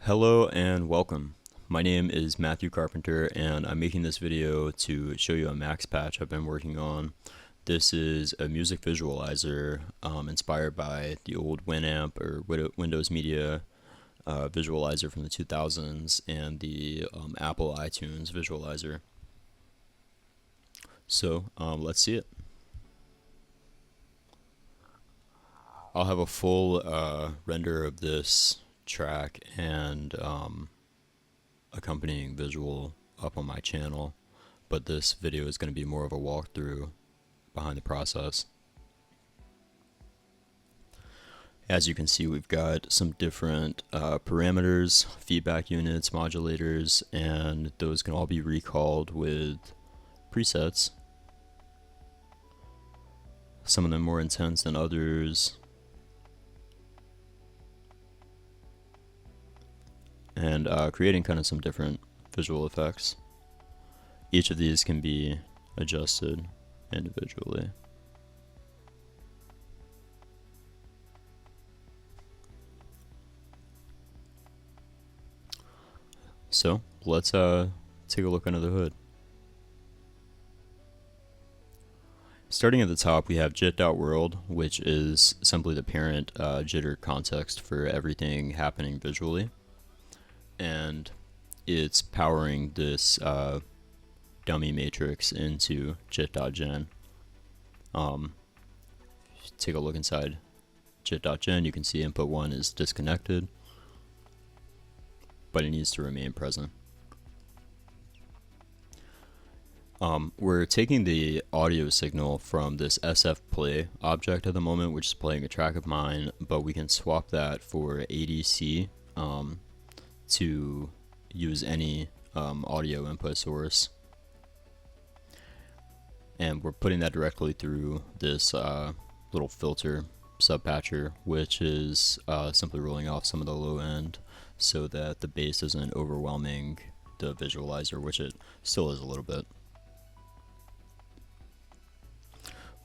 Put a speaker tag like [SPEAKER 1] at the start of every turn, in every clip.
[SPEAKER 1] Hello and welcome. My name is Matthew Carpenter and I'm making this video to show you a Max patch I've been working on. This is a music visualizer inspired by the old Winamp or Windows Media visualizer from the 2000s and the Apple iTunes visualizer. So let's see it. I'll have a full render of this track and accompanying visual up on my channel, but this video is going to be more of a walkthrough behind the process. As you can see, we've got some different parameters, feedback units, modulators, and those can all be recalled with presets. Some of them more intense than others. And creating kind of some different visual effects. Each of these can be adjusted individually. So let's take a look under the hood. Starting at the top, we have jit.world, which is simply the parent jitter context for everything happening visually. And it's powering this dummy matrix into jit.gen. Take a look inside jit.gen, you can see input 1 is disconnected, but it needs to remain present. We're taking the audio signal from this SF play object at the moment, which is playing a track of mine, but we can swap that for ADC to use any audio input source, and we're putting that directly through this little filter subpatcher, which is simply rolling off some of the low end so that the bass isn't overwhelming the visualizer, which it still is a little bit.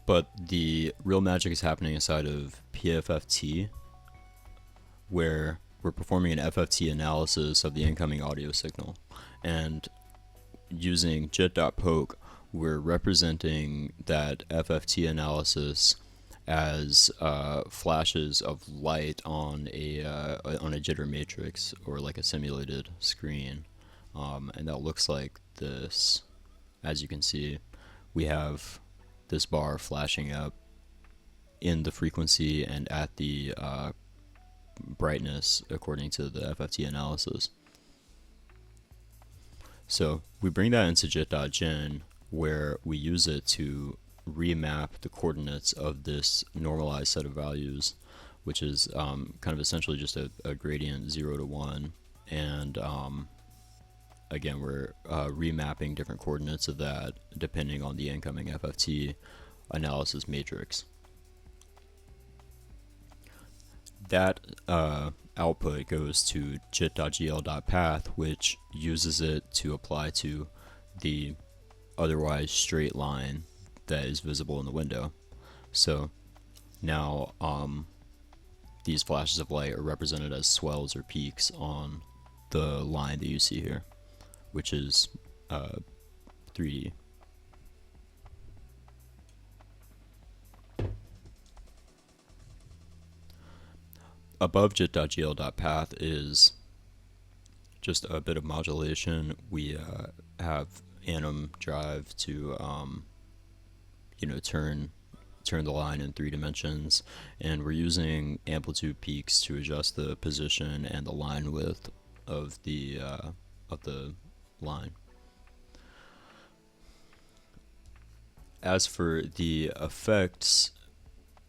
[SPEAKER 1] But the real magic is happening inside of FFT, where we're performing an FFT analysis of the incoming audio signal, and using jit.poke, we're representing that FFT analysis as flashes of light on a jitter matrix, or like a simulated screen, and that looks like this. As you can see, we have this bar flashing up in the frequency and at the brightness according to the FFT analysis. So we bring that into jit.gen, where we use it to remap the coordinates of this normalized set of values, which is kind of essentially just a gradient 0 to 1, and again we're remapping different coordinates of that depending on the incoming FFT analysis matrix. That output goes to jit.gl.path, which uses it to apply to the otherwise straight line that is visible in the window. So now these flashes of light are represented as swells or peaks on the line that you see here, which is 3D. Above jit.gl.path is just a bit of modulation. We have anim drive to turn the line in 3 dimensions, and we're using amplitude peaks to adjust the position and the line width of the line. As for the effects,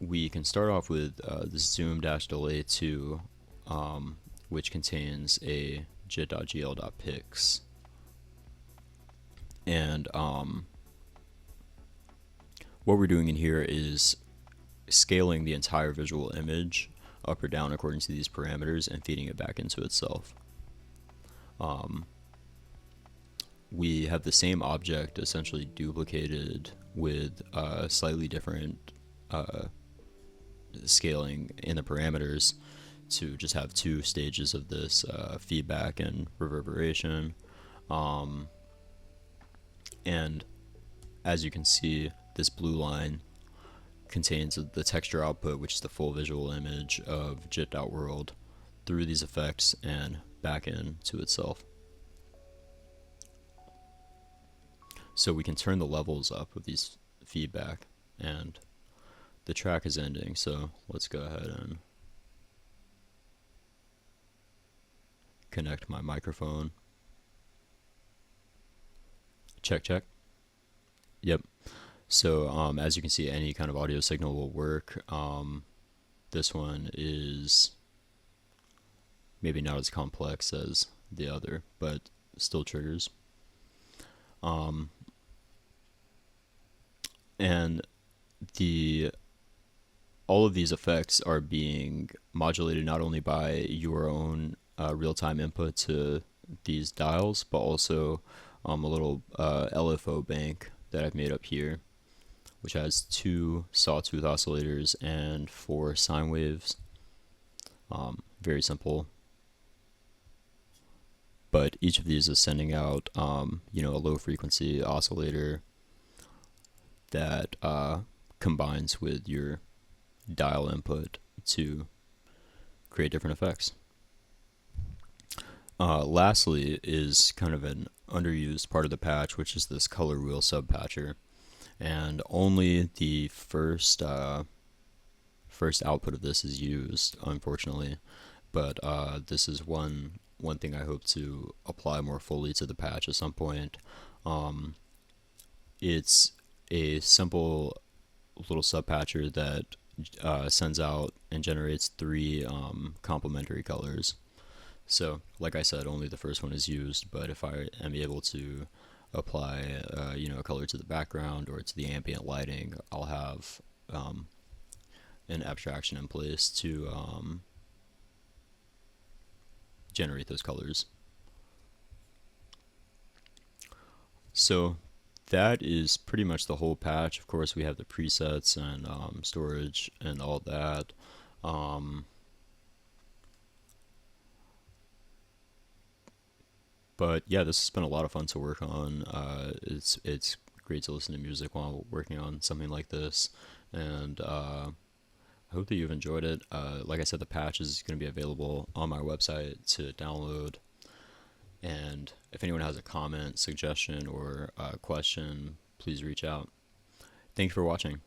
[SPEAKER 1] we can start off with the zoom-delay 2, which contains a jit.gl.pix, and what we're doing in here is scaling the entire visual image up or down according to these parameters and feeding it back into itself. We have the same object essentially duplicated with slightly different scaling in the parameters to just have two stages of this feedback and reverberation. And as you can see, this blue line contains the texture output, which is the full visual image of jipped out world through these effects and back into itself. So we can turn the levels up with these feedback, and the track is ending, so let's go ahead and connect my microphone. Check, check. Yep. So as you can see, any kind of audio signal will work. This one is maybe not as complex as the other, but still triggers. And all of these effects are being modulated not only by your own real-time input to these dials, but also a little LFO bank that I've made up here, which has 2 sawtooth oscillators and 4 sine waves. Very simple. But each of these is sending out, a low frequency oscillator that combines with your dial input to create different effects. Lastly is kind of an underused part of the patch, which is this color wheel subpatcher, and only the first output of this is used, unfortunately. But this is one thing I hope to apply more fully to the patch at some point. It's a simple little subpatcher that sends out and generates 3 complementary colors. So, like I said, only the first one is used, but if I am able to apply, a color to the background or to the ambient lighting, I'll have an abstraction in place to generate those colors. So that is pretty much the whole patch. Of course, we have the presets and storage and all that. But yeah, this has been a lot of fun to work on. It's great to listen to music while working on something like this, and I hope that you've enjoyed it. Like I said, the patch is going to be available on my website to download. And if anyone has a comment, suggestion, or question, please reach out. Thank you for watching.